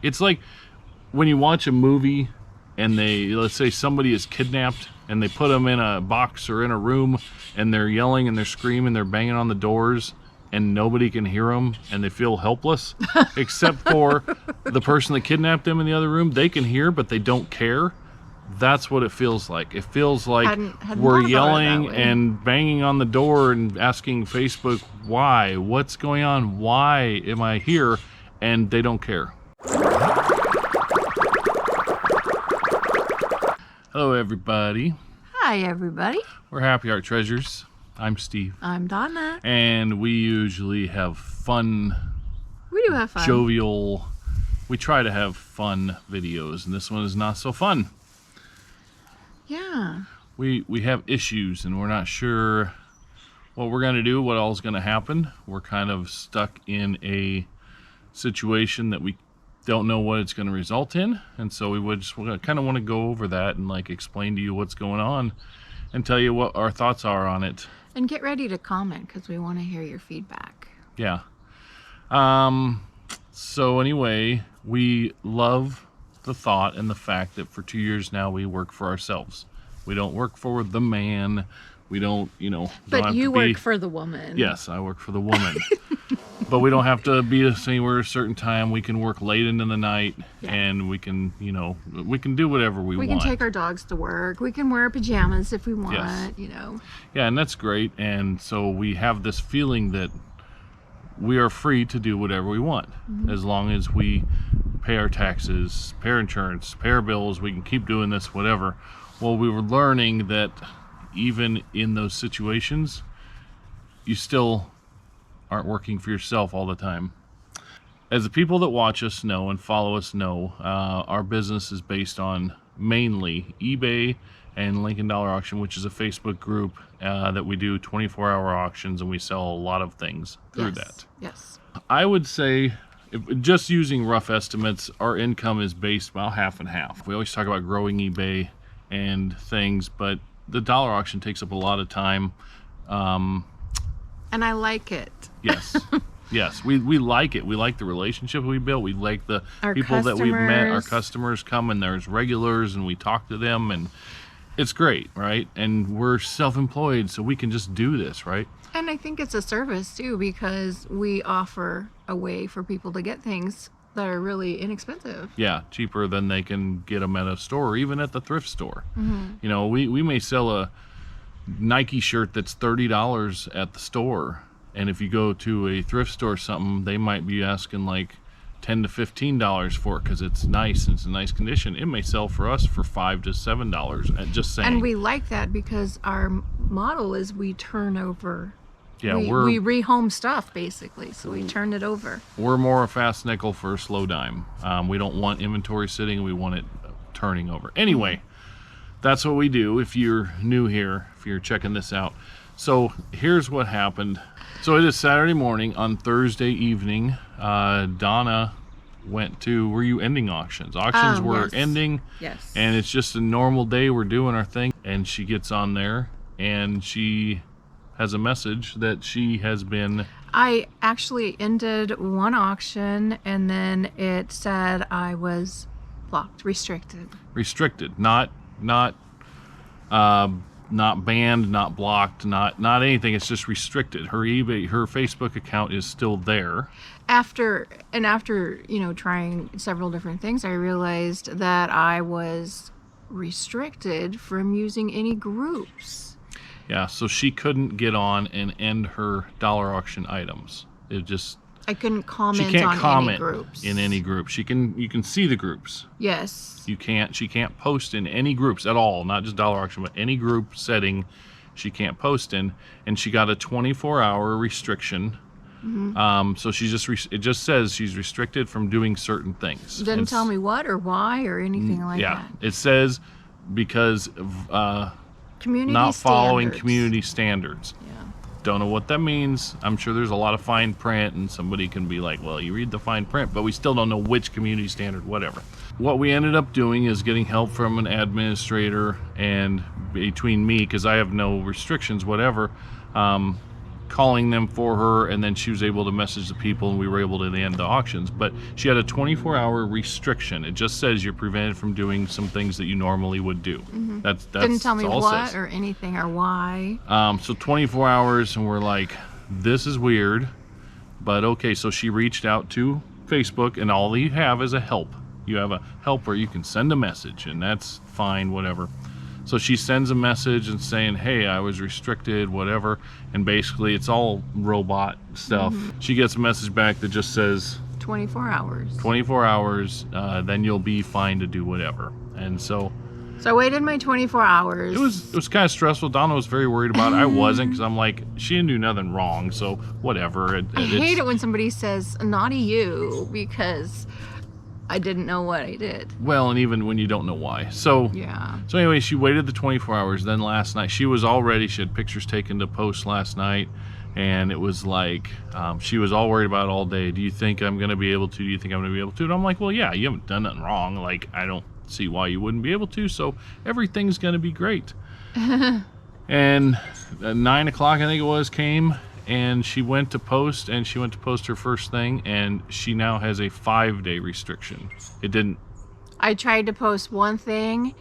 It's like when you watch a movie and let's say somebody is kidnapped and they put them in a box or in a room and they're yelling and they're screaming, they're banging on the doors and nobody can hear them and they feel helpless except for the person that kidnapped them in the other room. They can hear, but they don't care. That's what it feels like. It feels like hadn't we're thought about it yelling that way. and banging on the door and asking Facebook, why? What's going on? Why am I here? And they don't care. Hello, everybody. Hi, everybody. We're Happy Art Treasures. I'm Steve. I'm Donna. And we usually have fun, We do have fun. jovial, we try to have fun videos, and this one is not so fun. Yeah. We have issues, and we're not sure what we're going to do, what all's going to happen. We're kind of stuck in a situation that we don't know what it's going to result in, and so we kind of want to go over that and like explain to you what's going on and tell you what our thoughts are on it. And get ready to comment because we want to hear your feedback. Yeah. So anyway, we love the thought and the fact that for 2 years now we work for ourselves. We don't work for the man. We don't, don't But have you to work for the woman. Yes, I work for the woman. But we don't have to be anywhere a certain time. We can work late into the night, Yeah. and we can, we can do whatever we We want. can take our dogs to work. We can wear pajamas if we want, Yes. Yeah, and that's great. And so we have this feeling that we are free to do whatever we want, as long as we pay our taxes, pay our insurance, pay our bills. We can keep doing this, whatever. Well, we were learning that even in those situations, you still aren't working for yourself all the time. As the people that watch us know and follow us know, our business is based on mainly eBay and Lincoln Dollar Auction, which is a Facebook group that we do 24-hour auctions, and we sell a lot of things through that. Yes. I would say, just using rough estimates, our income is based about half and half. We always talk about growing eBay and things, but the dollar auction takes up a lot of time. And I like it. Yes. Yes, we like it. We like the relationship we built. We like the Our people that we've met. Our customers. customers come, and there's regulars, and we talk to them, and it's great, right? And we're self-employed, so we can just do this, right? And I think it's a service too because we offer a way for people to get things that are really inexpensive. Yeah, cheaper than they can get them at a store, or even at the thrift store. We may sell a Nike shirt that's $30 at the store, and if you go to a thrift store or something, they might be asking like $10 to $15 for it because it's nice and it's in nice condition. It may sell for us for $5 to $7. Just saying. And we like that because our model is we turn over. Yeah, we rehome stuff basically, so we turn it over. We're more a fast nickel for a slow dime. We don't want inventory sitting. We want it turning over. Anyway, that's what we do. If you're new here, if you're checking this out. So here's what happened. So it is Saturday morning. On Thursday evening, Donna went to, were you ending auctions? Auctions were yes. ending. Yes. And it's just a normal day. We're doing our thing. And she gets on there and she has a message that she has been... I actually ended one auction and then it said I was blocked, restricted. Restricted, not banned, not blocked, not anything. It's just restricted. Her Facebook account is still there. After trying several different things, I realized that I was restricted from using any groups. Yeah, so she couldn't get on and end her dollar auction items. I couldn't comment she can't on comment any groups. in any group. You can see the groups. Yes. She can't post in any groups at all, not just dollar auction, but any group setting she can't post in. And she got a 24-hour restriction. So it just says she's restricted from doing certain things. Didn't tell me what or why or anything like yeah, that. it says because of Community not following standards. community standards. Yeah. Don't know what that means. I'm sure there's a lot of fine print, and somebody can be like, well, you read the fine print, but we still don't know which community standard, whatever. What we ended up doing is getting help from an administrator, and between me, because I have no restrictions, whatever, calling them for her, and then she was able to message the people, and we were able to end the auctions. But she had a 24-hour restriction. It just says you're prevented from doing some things that you normally would do. That's Didn't tell me all it what says. or anything or why. So 24 hours, and we're like, this is weird. But okay, so she reached out to Facebook, and all you have is a help. You have a help where you can send a message, and that's fine, whatever. So she sends a message and saying, hey, I was restricted, whatever. And basically it's all robot stuff. She gets a message back that just says 24 hours. 24 hours, then you'll be fine to do whatever. And so I waited my 24 hours. it was kind of stressful. Donna was very worried about it. I wasn't, because I'm like, she didn't do nothing wrong, so whatever. I hate it when somebody says, naughty you, because I didn't know what I did. Well, and even when you don't know why. So Yeah. So anyway, she waited the 24 hours. Then last night, she was all ready. She had pictures taken to post last night. And it was like, she was all worried about it all day. Do you think I'm going to be able to? Do you think I'm going to be able to? And I'm like, well, yeah, you haven't done nothing wrong. Like, I don't see why you wouldn't be able to. So everything's going to be great. And at 9 o'clock, I think it was, came. And she went to post, and she went to post her first thing. And she now has a 5-day restriction. It didn't. I tried to post one thing,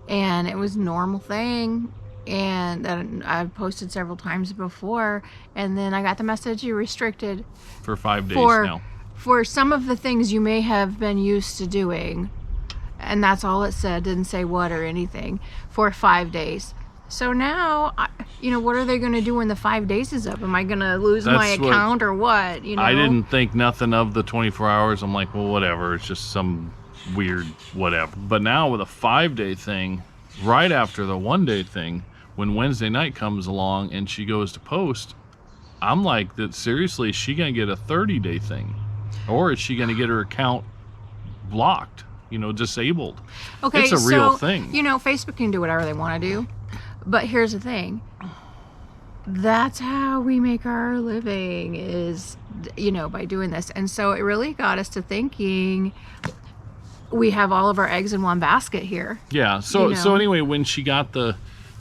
and it was a normal thing, and that I've posted several times before, and then I got the message, you're restricted For 5 days for now. for some of the things you may have been used to doing, and that's all it said. Didn't say what or anything, for 5 days. So now, what are they going to do when the 5 days is up? Am I going to lose my That's what- account or what? I didn't think nothing of the 24 hours. I'm like, well, whatever. It's just some weird whatever. But now with a 5-day thing, right after the 1-day thing, when Wednesday night comes along and she goes to post, I'm like, that seriously, is she going to get a 30-day thing? Or is she going to get her account blocked, disabled? Okay, it's a real so, thing. Facebook can do whatever they want to do. But here's the thing. That's how we make our living, is, by doing this. And so it really got us to thinking, we have all of our eggs in one basket here. Yeah. So anyway, when she got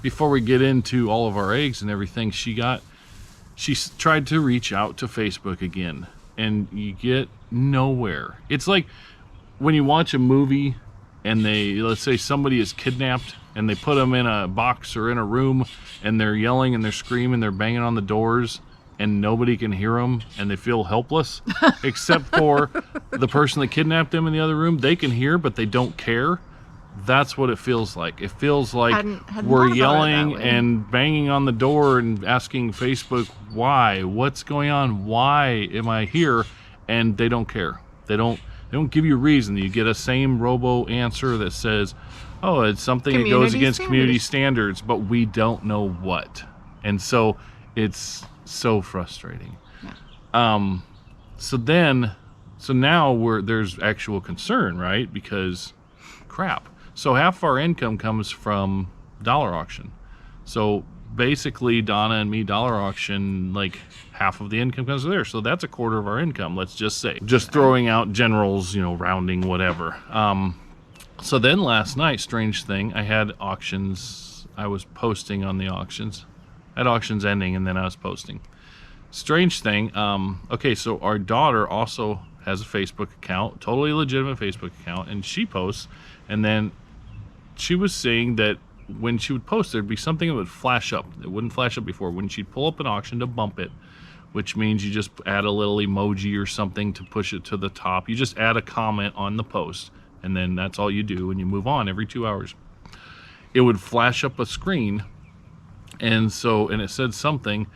before we get into all of our eggs and everything, she tried to reach out to Facebook again, and you get nowhere. It's like when you watch a movie and let's say somebody is kidnapped, and they put them in a box or in a room, and they're yelling and they're screaming, they're banging on the doors, and nobody can hear them, and they feel helpless, except for the person that kidnapped them in the other room. They can hear, but they don't care. That's what it feels like. It feels like hadn't we're thought about it yelling that way. and banging on the door and asking Facebook, why? What's going on? Why am I here? And they don't care. They don't give you a reason. You get a same robo answer that says, oh, it's something that goes against community standards, but we don't know what. And so it's so frustrating. Yeah. So now there's actual concern, right? Because crap. So half of our income comes from dollar auction. So basically, Donna and me, dollar auction, like half of the income comes there. So that's a quarter of our income, let's just say. Just throwing out generals, rounding, whatever. So then last night, strange thing, I had auctions. I was posting on the auctions. I had auctions ending, and then I was posting. Strange thing. Okay, so our daughter also has a Facebook account, totally legitimate Facebook account, and she posts. And then she was saying that when she would post, there'd be something that would flash up. It wouldn't flash up before. When she'd pull up an auction to bump it, which means you just add a little emoji or something to push it to the top. You just add a comment on the post, and then that's all you do, and you move on every 2 hours. It would flash up a screen, and it said something,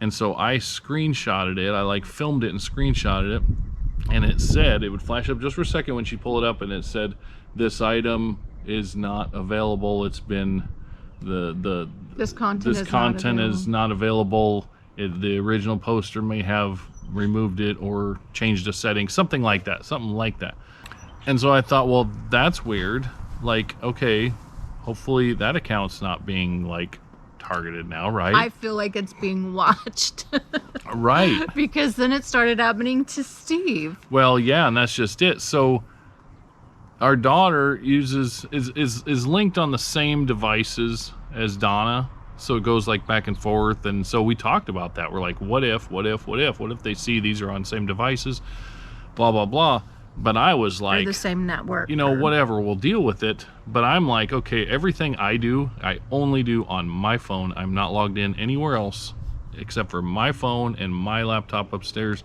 and so I screenshotted it. I filmed it and screenshotted it, and it would flash up just for a second when she pulled it up, and it said, this item is not available. It's been this content is not available. The original poster may have removed it or changed a setting, something like that. And so I thought, well, that's weird. Okay, hopefully that account's not being targeted now, right? I feel like it's being watched. Right. Because then it started happening to Steve. Well, yeah, and that's just it. So our daughter is linked on the same devices as Donna, So it goes like back and forth. And so we talked about that. We're like, what if they see these are on the same devices, blah, blah, blah. But I was Or like, the same network. whatever, we'll deal with it. But I'm like, okay, everything I do, I only do on my phone. I'm not logged in anywhere else except for my phone and my laptop upstairs.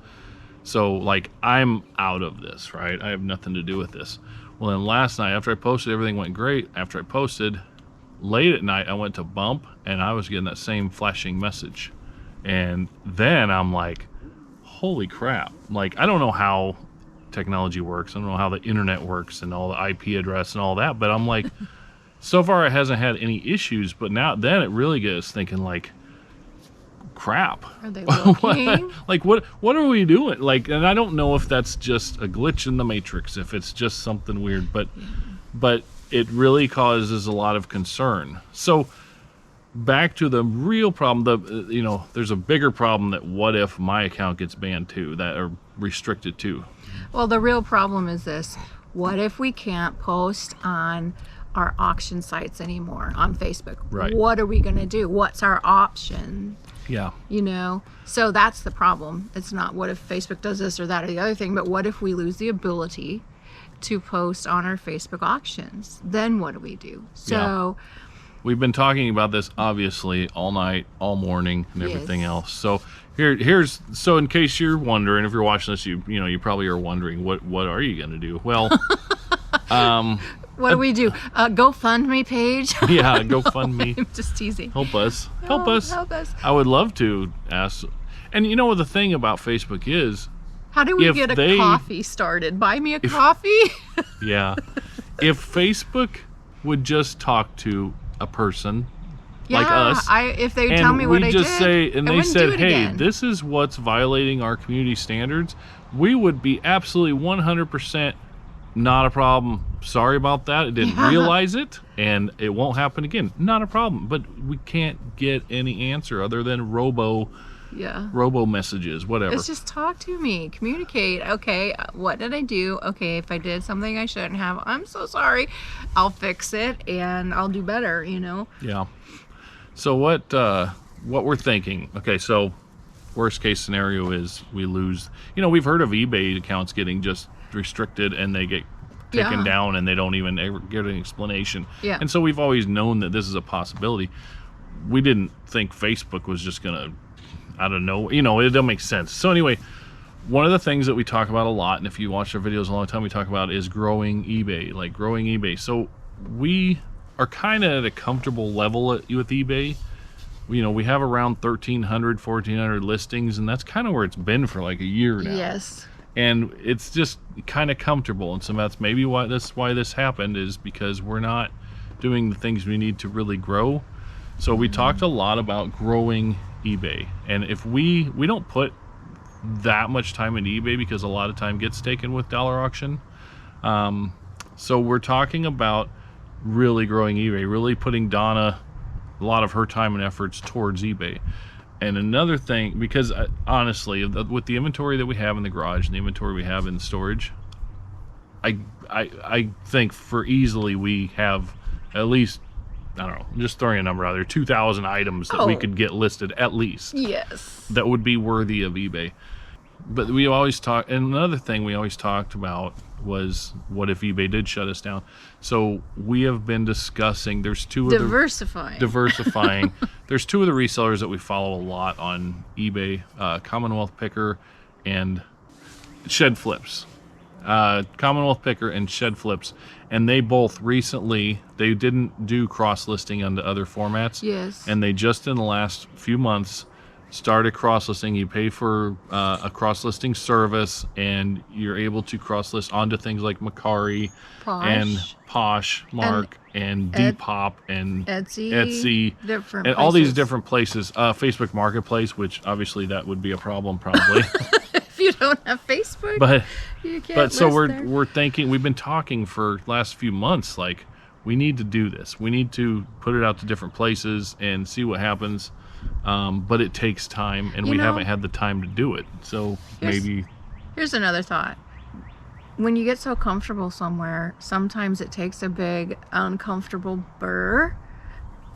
So like, I'm out of this, right? I have nothing to do with this. Well, then last night after I posted, everything went great. After I posted, late at night, I went to bump and I was getting that same flashing message. And then I'm like, holy crap. Like, I don't know how technology works. I don't know how the internet works and all the IP address and all that. But I'm like, so far it hasn't had any issues. But now, then it really gets us thinking like, crap. Are they looking? what are we doing? Like, and I don't know if that's just a glitch in the matrix, if it's just something weird, but it really causes a lot of concern. So back to the real problem, there's a bigger problem that what if my account gets banned too, that are restricted too. Well, the real problem is this. What if we can't post on our auction sites anymore on Facebook? Right. What are we going to do? What's our option? Yeah. So that's the problem. It's not what if Facebook does this or that or the other thing, but what if we lose the ability to post on our Facebook auctions? Then what do we do? So we've been talking about this obviously all night, all morning, and everything Yes. else. So here's in case you're wondering, if you're watching this, you probably are wondering what are you going to do? Well, what do we do? GoFundMe page? yeah, GoFundMe. I'm just teasing. Help us. Help us. I would love to ask. And what the thing about Facebook is, How do we if get a they- coffee started? Buy me a coffee? yeah, if Facebook would just talk to a person like Yeah, us, if they would and tell me what we I just did, say, and I they wouldn't do said, it hey, again. this is what's violating our community standards, we would be absolutely 100% not a problem. Sorry about that. I didn't realize it, and it won't happen again. Not a problem. But we can't get any answer other than robo messages, whatever. It's just talk to me, communicate. Okay, what did I do? Okay, if I did something I shouldn't have, I'm so sorry. I'll fix it and I'll do better. Yeah. So what we're thinking? Okay, so worst case scenario is we lose. We've heard of eBay accounts getting just restricted and they get taken down and they don't even ever get an explanation. Yeah. And so we've always known that this is a possibility. We didn't think Facebook was just gonna, I don't know, it doesn't make sense. So anyway, one of the things that we talk about a lot, and if you watch our videos a long time, we talk about is growing eBay. So we are kind of at a comfortable level with eBay. We have around 1,300, 1,400 listings, and that's kind of where it's been for like a year now. Yes. And it's just kind of comfortable, and so that's maybe why this happened, is because we're not doing the things we need to really grow. So we talked a lot about growing eBay, and if we don't put that much time into eBay because a lot of time gets taken with dollar auction. So we're talking about really growing eBay, really putting Donna a lot of her time and efforts towards eBay. And another thing, because honestly, with the inventory that we have in the garage and the inventory we have in storage, I think for easily we have at least, I don't know, I'm just throwing a number out there, 2,000 items that we could get listed at least. Yes. That would be worthy of eBay. But we always talk, and another thing we always talked about was what if eBay did shut us down. So we have been discussing, there's two of diversifying. There's two of the resellers that we follow a lot on eBay, Commonwealth Picker and Shed Flips. Commonwealth Picker and Shed Flips, and they both recently, they didn't do cross listing onto other formats. Yes. And they just in the last few months started cross listing. You pay for a cross listing service, and you're able to cross list onto things like Macari and Poshmark and Depop and Etsy, different and all these places. different places. Facebook Marketplace, which obviously that would be a problem probably. If you don't have Facebook, but you can't But so list we're there. we're thinking, we've been talking for last few months, like we need to do this. We need to put it out to different places and see what happens. But it takes time, and we haven't had the time to do it. So maybe. Here's another thought. When you get so comfortable somewhere, sometimes it takes a big uncomfortable burr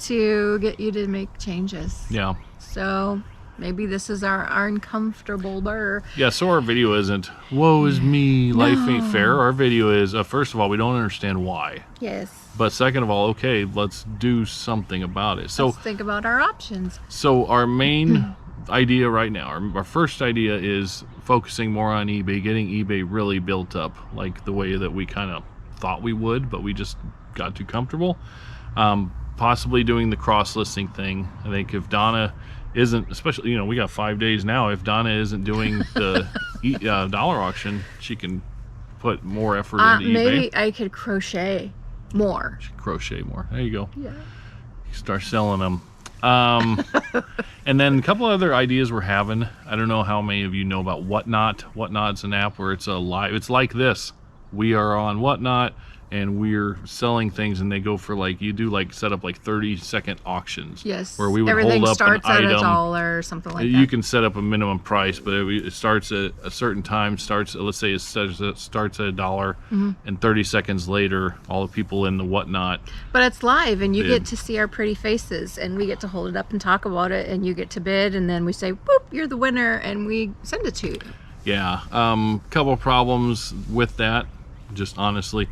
to get you to make changes. Yeah. So maybe this is our uncomfortable burr. Yeah, so our video isn't, woe is me, life ain't fair. Our video is, first of all, we don't understand why. Yes. But second of all, okay, let's do something about it. So let's think about our options. So our main idea right now, our first idea is focusing more on eBay, getting eBay really built up, like the way that we kind of thought we would, but we just got too comfortable. Possibly doing the cross-listing thing. I think if Donna isn't, especially, you know, we got 5 days now, if Donna isn't doing the dollar auction, she can put more effort into eBay. Maybe I could crochet more. Crochet more. There you go. Yeah. Start selling them. And then a couple other ideas we're having. I don't know how many of you know about Whatnot. Whatnot's an app where it's a live, it's like this. We are on Whatnot and we're selling things, and they go for like, you do like set up like 30-second auctions. Yes. Where we would everything hold up starts an at item. $1 or something like that. You can set up a minimum price, but it starts at a certain time. Starts, let's say it starts at $1, and 30 seconds later, all the people in the Whatnot. But it's live, and you get to see our pretty faces, and we get to hold it up and talk about it, and you get to bid, and then we say, "Boop, you're the winner," and we send it to you. Yeah. Couple problems with that. Just honestly,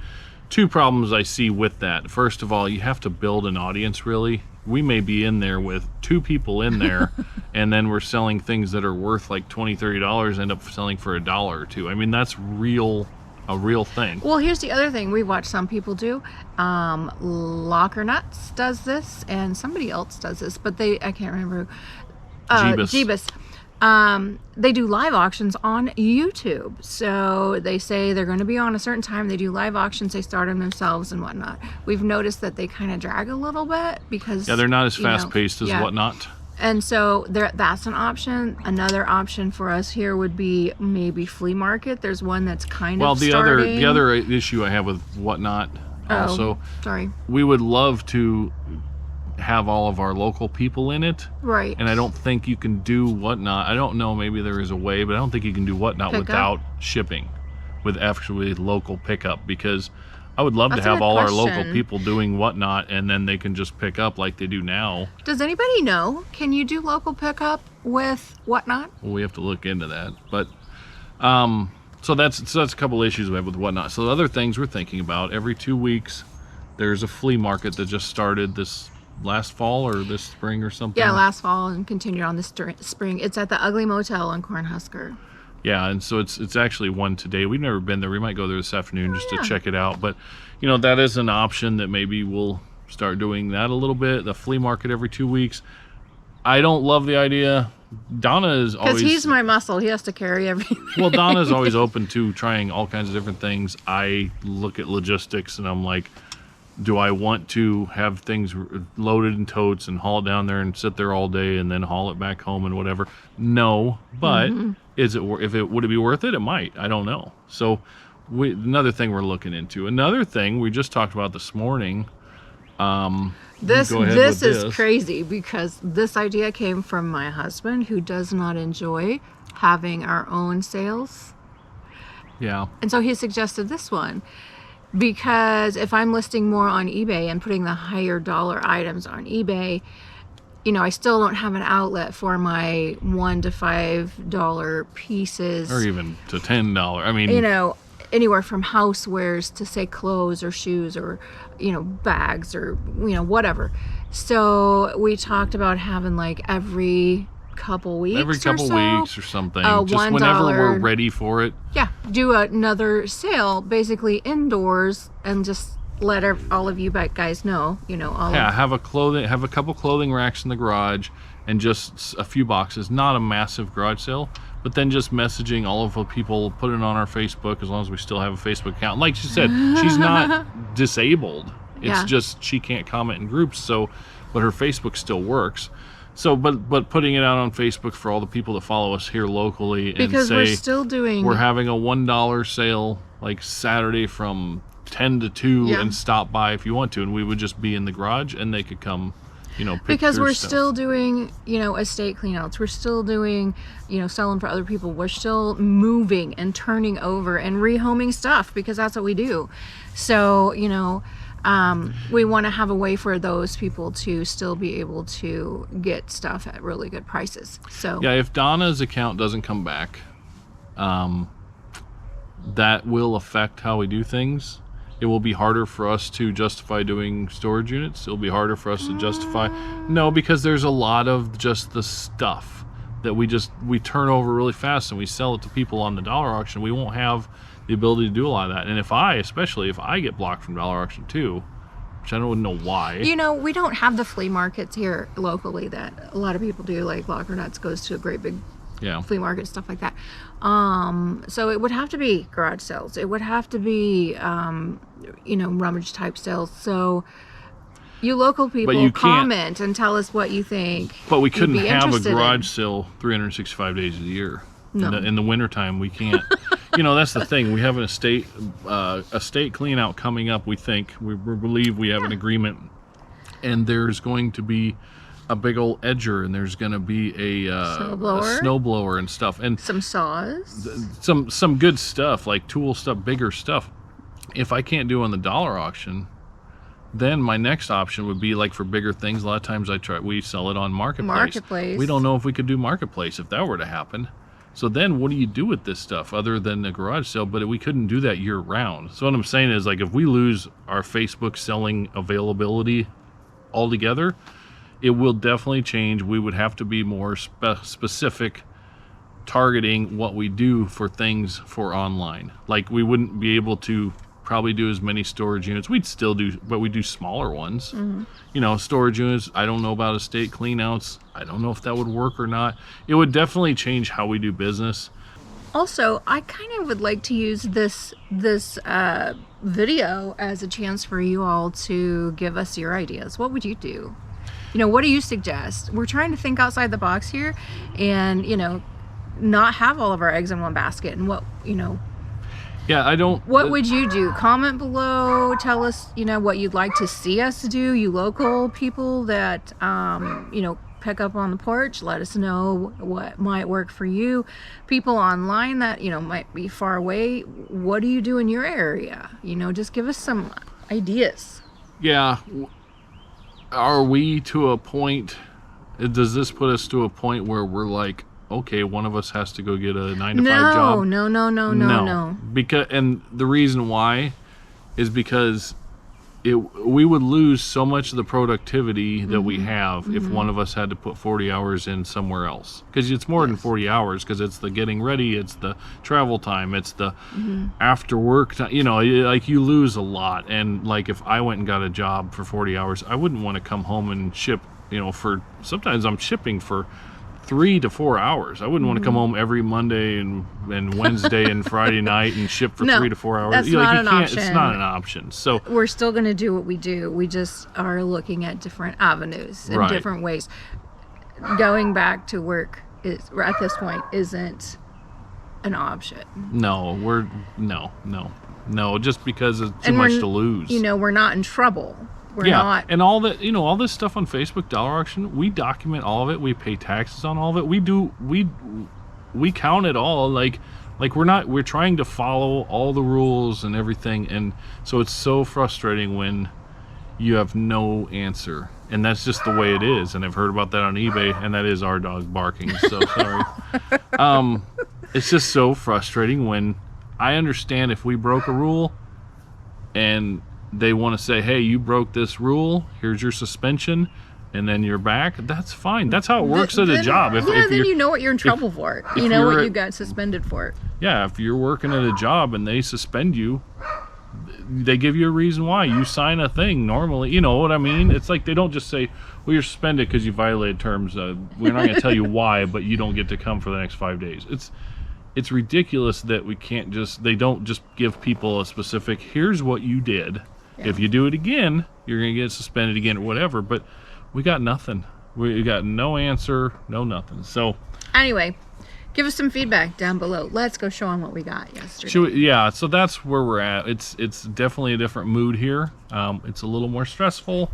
2 problems I see with that. First of all, you have to build an audience, really. We may be in there with 2 people in there, and then we're selling things that are worth like $20, $30, end up selling for $1 or $2. I mean, that's a real thing. Well, here's the other thing we watch some people do. Locker Nuts does this, and somebody else does this, but I can't remember. Jeebus. They do live auctions on YouTube. So they say they're going to be on a certain time. They do live auctions. They start them themselves and whatnot. We've noticed that they kind of drag a little bit because... Yeah, they're not as fast-paced as Whatnot. And so that's an option. Another option for us here would be maybe flea market. There's one that's kind of starting. The other issue I have with Whatnot also... sorry. We would love to have all of our local people in it, right? And I don't think you can do Whatnot. I don't know, maybe there is a way, but I don't think you can do Whatnot without shipping, with actually local pickup, because I would love to have all our local people doing Whatnot, and then they can just pick up like they do now. Does anybody know, can you do local pickup with Whatnot? Well, we have to look into that, but so that's a couple issues we have with Whatnot. So the other things we're thinking about, every 2 weeks there's a flea market that just started this last fall or this spring or something. Yeah, last fall and continued on this spring. It's at the Ugly Motel on Cornhusker. Yeah, and so it's actually one today. We've never been there. We might go there this afternoon just to check it out. But, you know, that is an option that maybe we'll start doing that a little bit. The flea market every 2 weeks. I don't love the idea. Donna is always... Because he's my muscle. He has to carry everything. Well, Donna's always open to trying all kinds of different things. I look at logistics and I'm like, do I want to have things loaded in totes and haul it down there and sit there all day and then haul it back home and whatever? No, but would it be worth it? It might. I don't know. So another thing we're looking into. Another thing we just talked about this morning. This is crazy because this idea came from my husband, who does not enjoy having our own sales. Yeah. And so he suggested this one. Because if I'm listing more on eBay and putting the higher dollar items on eBay, you know, I still don't have an outlet for my $1 to $5 pieces. Or even to $10. I mean, you know, anywhere from housewares to say clothes or shoes or, you know, bags or, you know, whatever. So we talked about having like every couple weeks or something, just whenever we're ready for it. Yeah, do another sale basically indoors and just let all of you guys know, you know, have a couple clothing racks in the garage and just a few boxes, not a massive garage sale, but then just messaging all of the people, put it on our Facebook, as long as we still have a Facebook account. Like she said, she's not disabled. It's just she can't comment in groups, so but her Facebook still works. So, but putting it out on Facebook for all the people that follow us here locally, because and say we're having a $1 sale like Saturday from 10 to 2 and stop by if you want to, and we would just be in the garage and they could come, you know, pick because we're stuff. Still doing, you know, estate cleanouts. We're still doing, you know, selling for other people. We're still moving and turning over and rehoming stuff because that's what we do. So, you know, we want to have a way for those people to still be able to get stuff at really good prices. So Yeah, if Donna's account doesn't come back, that will affect how we do things. It will be harder for us to justify doing storage units. It'll be harder for us to justify. No, because there's a lot of just the stuff that we turn over really fast and we sell it to people on the dollar auction. We won't have the ability to do a lot of that. And especially if I get blocked from dollar auction too, which I don't know why. You know, we don't have the flea markets here locally that a lot of people do. Like Locker Nuts goes to a great big flea market, stuff like that. So it would have to be garage sales. It would have to be, rummage type sales. So you local people comment and tell us what you think. But we couldn't have a garage sale 365 days a year. No. In the wintertime, we can't. That's the thing. We have an estate clean out coming up, we think. We believe we have an agreement. And there's going to be a big old edger, and there's going to be a snow blower and stuff. And some saws. Some good stuff, like tool stuff, bigger stuff. If I can't do on the dollar auction, then my next option would be like for bigger things. A lot of times we sell it on Marketplace. We don't know if we could do Marketplace if that were to happen. So then what do you do with this stuff other than the garage sale? But we couldn't do that year round. So what I'm saying is, like, if we lose our Facebook selling availability altogether, it will definitely change. We would have to be more specific, targeting what we do for things for online. Like, we wouldn't be able to probably do as many storage units. We'd still do, but we do smaller ones. Mm-hmm. Storage units. I don't know about estate cleanouts. I don't know if that would work or not. It would definitely change how we do business. Also, I kind of would like to use this video as a chance for you all to give us your ideas. What would you do? What do you suggest? We're trying to think outside the box here, and not have all of our eggs in one basket. And what What would you do? Comment below. Tell us, what you'd like to see us do. You local people that, pick up on the porch. Let us know what might work for you. People online that, might be far away. What do you do in your area? Just give us some ideas. Yeah. Are we to a point, does this put us to a point where we're like, okay, one of us has to go get a 9 to 5 job? No. And the reason why is because we would lose so much of the productivity that we have if one of us had to put 40 hours in somewhere else. Because it's more than 40 hours, because it's the getting ready, it's the travel time, it's the after work time. Like, you lose a lot. And like, if I went and got a job for 40 hours, I wouldn't want to come home and ship, sometimes I'm shipping for 3 to 4 hours. I wouldn't want to come home every Monday and Wednesday and Friday night and ship for 3 to 4 hours. That's not an option. It's not an option. So we're still going to do what we do. We just are looking at different avenues and different ways. Going back to work at this point isn't an option. No, just because it's too much to lose. We're not in trouble. We're not. And all that, all this stuff on Facebook dollar auction, we document all of it. We pay taxes on all of it. We count it all. Like we're trying to follow all the rules and everything. And so it's so frustrating when you have no answer. And that's just the way it is. And I've heard about that on eBay, and that is our dog barking. So sorry. It's just so frustrating when I understand if we broke a rule and they want to say, hey, you broke this rule, here's your suspension, and then you're back. That's fine. That's how it works at a job. Then you know what you're in trouble for. You know what you got suspended for. Yeah, if you're working at a job and they suspend you, they give you a reason why. You sign a thing normally. You know what I mean? It's like they don't just say, well, you're suspended because you violated terms. We're not going to tell you why, but you don't get to come for the next 5 days. It's ridiculous that they don't just give people a specific, here's what you did. Yeah. If you do it again, you're going to get suspended again or whatever. But we got nothing. We got no answer, no nothing. So anyway, give us some feedback down below. Let's go show them what we got yesterday. So that's where we're at. It's definitely a different mood here. It's a little more stressful.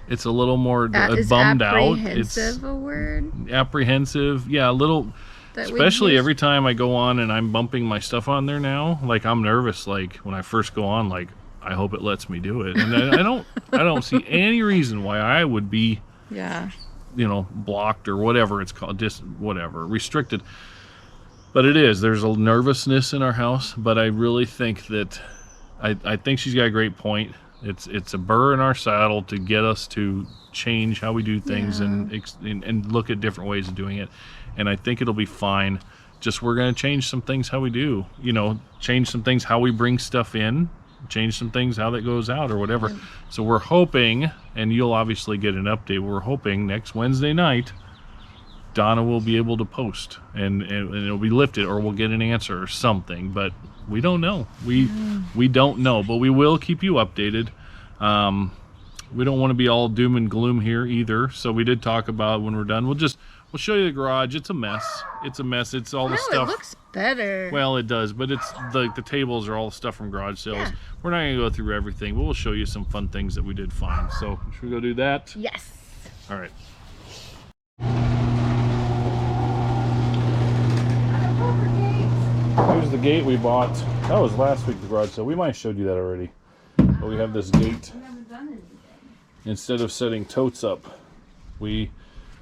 It's a little more bummed out. Apprehensive a word? Apprehensive. Yeah, a little. Especially every time I go on and I'm bumping my stuff on there now. Like, I'm nervous. Like, when I first go on, like, I hope it lets me do it. And I don't see any reason why I would be, Yeah. blocked or whatever it's called, just whatever, restricted. But it is. There's a nervousness in our house, but I really think that I think she's got a great point. It's a burr in our saddle to get us to change how we do things and look at different ways of doing it. And I think it'll be fine. Just we're going to change some things how we do. Change some things how we bring stuff in, change some things how that goes out or whatever. So we're hoping, and you'll obviously get an update, we're hoping next Wednesday night Donna will be able to post and it'll be lifted, or we'll get an answer or something, but we don't know. We don't know, but we will keep you updated. We don't want to be all doom and gloom here either. So we did talk about when we're done, we'll show you the garage. It's a mess. It's all the stuff. It looks better. Well, it does, but it's the tables are all the stuff from garage sales. Yeah. We're not gonna go through everything, but we'll show you some fun things that we did find. So should we go do that? Yes. All right. Here's the gate we bought. That was last week, the garage sale. We might have showed you that already. But we have this gate. I've never done anything. Instead of setting totes up, we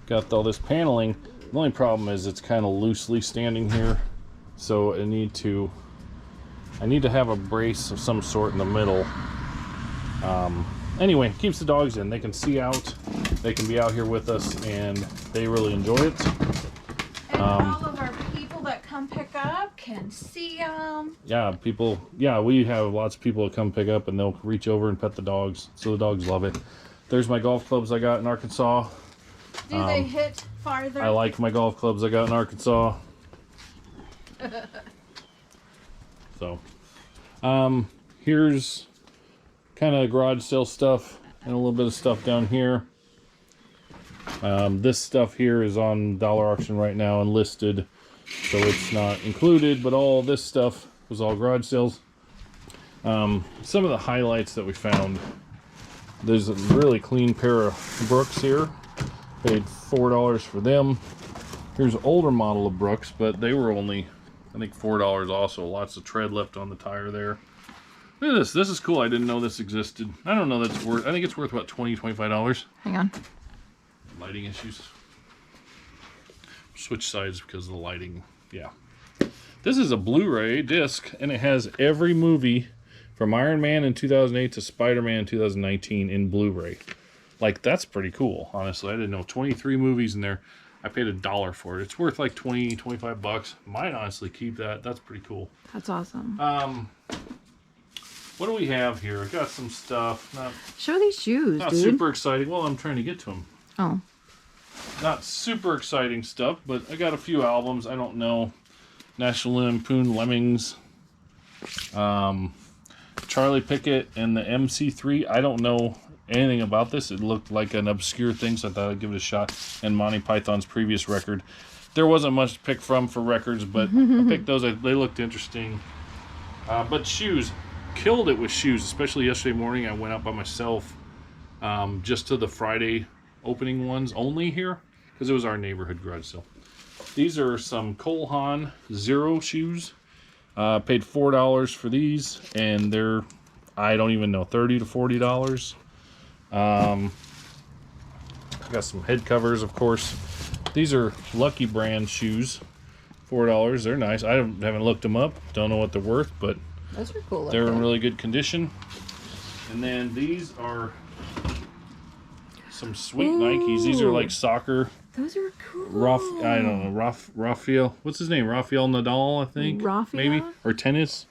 got all this paneling. The only problem is it's kind of loosely standing here. So I need to have a brace of some sort in the middle. Anyway, keeps the dogs in. They can see out. They can be out here with us, and they really enjoy it. And all of our people that come pick up can see them. Yeah, we have lots of people that come pick up, and they'll reach over and pet the dogs. So the dogs love it. There's my golf clubs I got in Arkansas. Do they hit farther? I like my golf clubs I got in Arkansas. So, here's kind of garage sale stuff and a little bit of stuff down here. This stuff here is on dollar auction right now and listed, so it's not included, but all this stuff was all garage sales. Some of the highlights that we found, there's a really clean pair of Brooks here. Paid $4 for them. Here's an older model of Brooks, but they were only, I think, $4 also. Lots of tread left on the tire there. Look at this. This is cool. I didn't know this existed. I don't know that's worth, I think it's worth about $20, $25. Hang on. Lighting issues. Switch sides because of the lighting. Yeah. This is a Blu-ray disc, and it has every movie from Iron Man in 2008 to Spider-Man in 2019 in Blu-ray. Like, that's pretty cool, honestly. I didn't know. 23 movies in there. I paid $1 for it. It's worth like 20, 25 bucks. Might honestly keep that. That's pretty cool. That's awesome. What do we have here? I got some stuff. Show these shoes, Not dude. super exciting. Well, I'm trying to get to them. Oh. Not super exciting stuff, but I got a few albums. I don't know. National Lampoon Lemmings. Charlie Pickett and the MC3. I don't know anything about this. It looked like an obscure thing, so I thought I'd give it a shot. And Monty Python's previous record. There wasn't much to pick from for records, but I picked those. They looked interesting. But shoes. Killed it with shoes, especially yesterday morning. I went out by myself just to the Friday opening ones only here because it was our neighborhood garage sale. These are some Cole Haan Zero shoes. Paid $4 for these, and they're, I don't even know, $30 to $40. Got some head covers, of course. These are Lucky Brand shoes, $4. They're nice. I haven't looked them up. Don't know what they're worth, but Those are cool. they're in really good condition. And then these are some sweet Nikes. These are like soccer. Those are cool. I don't know. Raphael. What's his name? Rafael Nadal, I think. Rafa? Maybe. Or tennis.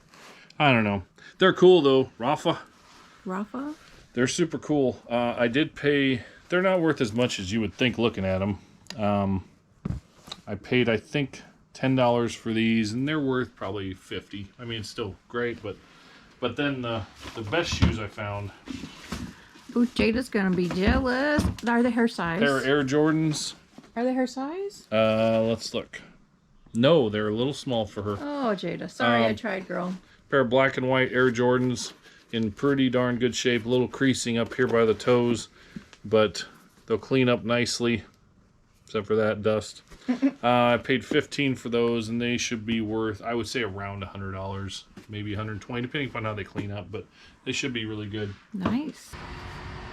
I don't know. They're cool, though. Rafa. They're super cool. I did pay... They're not worth as much as you would think looking at them. I paid, I think, $10 for these, and they're worth probably $50. I mean, it's still great, but then the best shoes I found... Ooh, Jada's gonna be jealous. Are they her size? They're Air Jordans. Are they her size? Let's look. No, they're a little small for her. Oh, Jada. Sorry, I tried, girl. Pair of black and white Air Jordans in pretty darn good shape. A little creasing up here by the toes, but they'll clean up nicely, except for that dust. I paid $15 for those, and they should be worth, I would say, around $100. maybe 120, depending upon how they clean up, but they should be really good. Nice.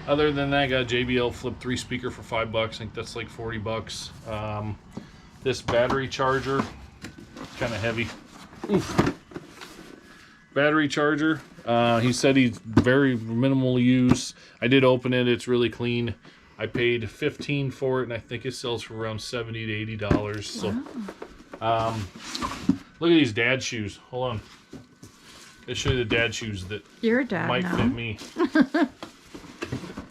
Other than that, I got a JBL Flip 3 speaker for $5. I think that's like $40. This battery charger, it's kind of heavy. Oof. Battery charger. He said he's very minimal use. I did open it. It's really clean. I paid $15 for it, and I think it sells for around $70 to $80. So, look at these dad shoes. Hold on. Let's show you the dad shoes that You're a dad might now. fit me.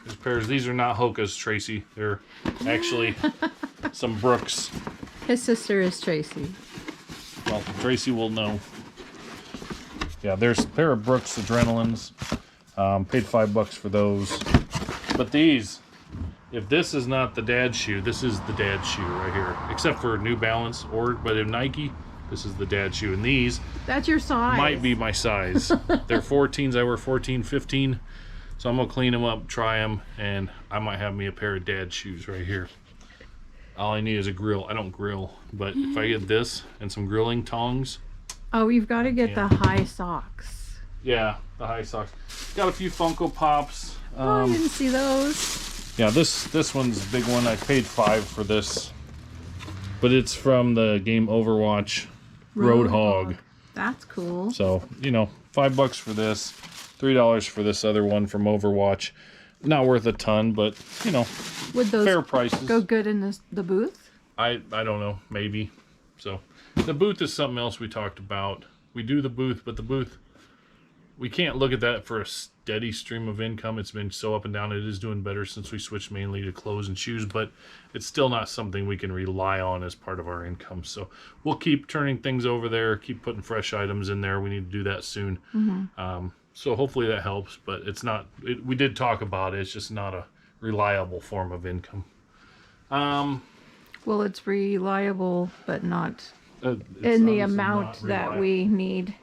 These pairs. These are not Hoka's, Tracy. They're actually some Brooks. His sister is Tracy. Well, Tracy will know. Yeah, there's a pair of Brooks Adrenalines. Paid $5 for those. But these, if this is not the dad shoe, this is the dad shoe right here. Except for New Balance, but in Nike, this is the dad shoe. And these That's your size. might be my size. They're 14s. I wear 14, 15. So I'm going to clean them up, try them, and I might have me a pair of dad shoes right here. All I need is a grill. I don't grill, but if I get this and some grilling tongs. Oh, you've got to get the high socks. Yeah, the high socks. Got a few Funko Pops. I didn't see those. Yeah, this one's a big one. I paid $5 for this, but it's from the game Overwatch Roadhog. That's cool. So, you know, $5 for this, $3 for this other one from Overwatch. Not worth a ton, but you know, Would those fair prices. go good in the booth? I don't know, maybe. So the booth is something else we talked about. We do the booth, but the booth, we can't look at that for a steady stream of income. It's been so up and down. It is doing better since we switched mainly to clothes and shoes, but it's still not something we can rely on as part of our income. So we'll keep turning things over there, keep putting fresh items in there. We need to do that soon. So hopefully that helps, but it's not, we did talk about it. It's just not a reliable form of income. Well, it's reliable, but not It's in the obviously amount not that reliable. we need.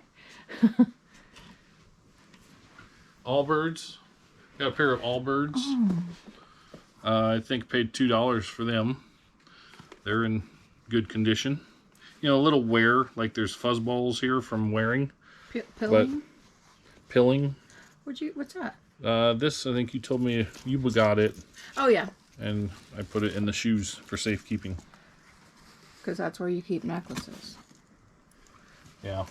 Allbirds. Got a pair of Allbirds. I think paid $2 for them. They're in good condition. You know, a little wear, like there's fuzzballs here from wearing. Pilling? Pilling. What's that? This, I think you told me you got it, Oh, yeah. and I put it in the shoes for safekeeping. Because that's where you keep necklaces. Yeah.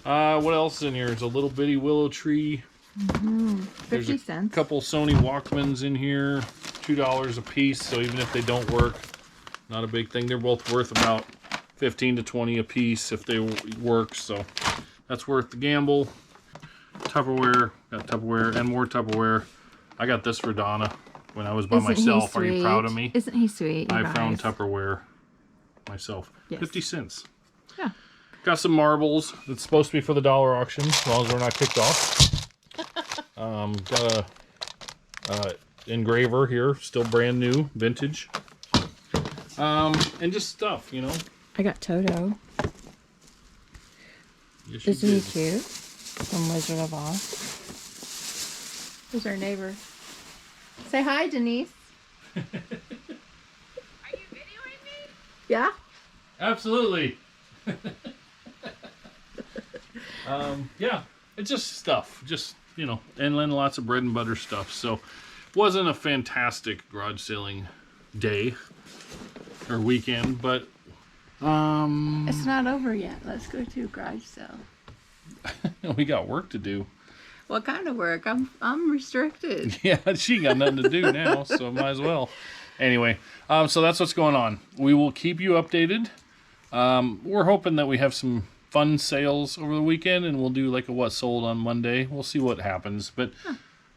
What else is in here? There's a little bitty willow tree. 50 A cents. couple Sony Walkmans in here, $2 a piece. So even if they don't work, not a big thing. They're both worth about 15 to 20 a piece if they work. So that's worth the gamble. Tupperware, got Tupperware and more Tupperware. I got this for Donna when I was by myself. Are you proud of me? Isn't he sweet? I found Tupperware myself. Yes. 50 cents. Yeah. Got some marbles. It's supposed to be for the dollar auction, as long as we're not kicked off. Got a engraver here, still brand new, vintage. And just stuff, you know. I got Toto. Yes, you Isn't he did. cute? From Wizard of Oz. Who's our neighbor? Say hi, Denise. Are you videoing me? Yeah? Absolutely. Yeah, it's just stuff, just, you know, and then lots of bread and butter stuff. So wasn't a fantastic garage selling day or weekend, but It's not over yet. Let's go to garage sale. we got work to do. What kind of work? I'm restricted. Yeah, she got nothing to do now, so might as well. Anyway, so that's what's going on. We will keep you updated. We're hoping that we have some fun sales over the weekend, and we'll do like a what sold on Monday. We'll see what happens, but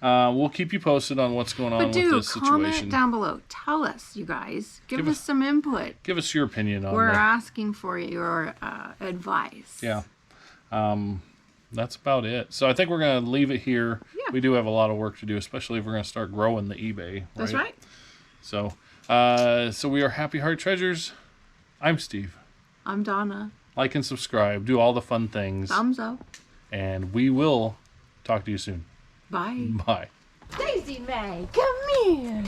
we'll keep you posted on what's going on But with do this situation. comment down below. Tell us, you guys. Give us some input. Give us your opinion on We're that. asking for your advice. Yeah. That's about it. So I think we're going to leave it here. Yeah. We do have a lot of work to do, especially if we're going to start growing the eBay. That's right. So, so we are Happy Heart Treasures. I'm Steve. I'm Donna. Like and subscribe. Do all the fun things. Thumbs up. And we will talk to you soon. Bye. Bye. Daisy May, come here.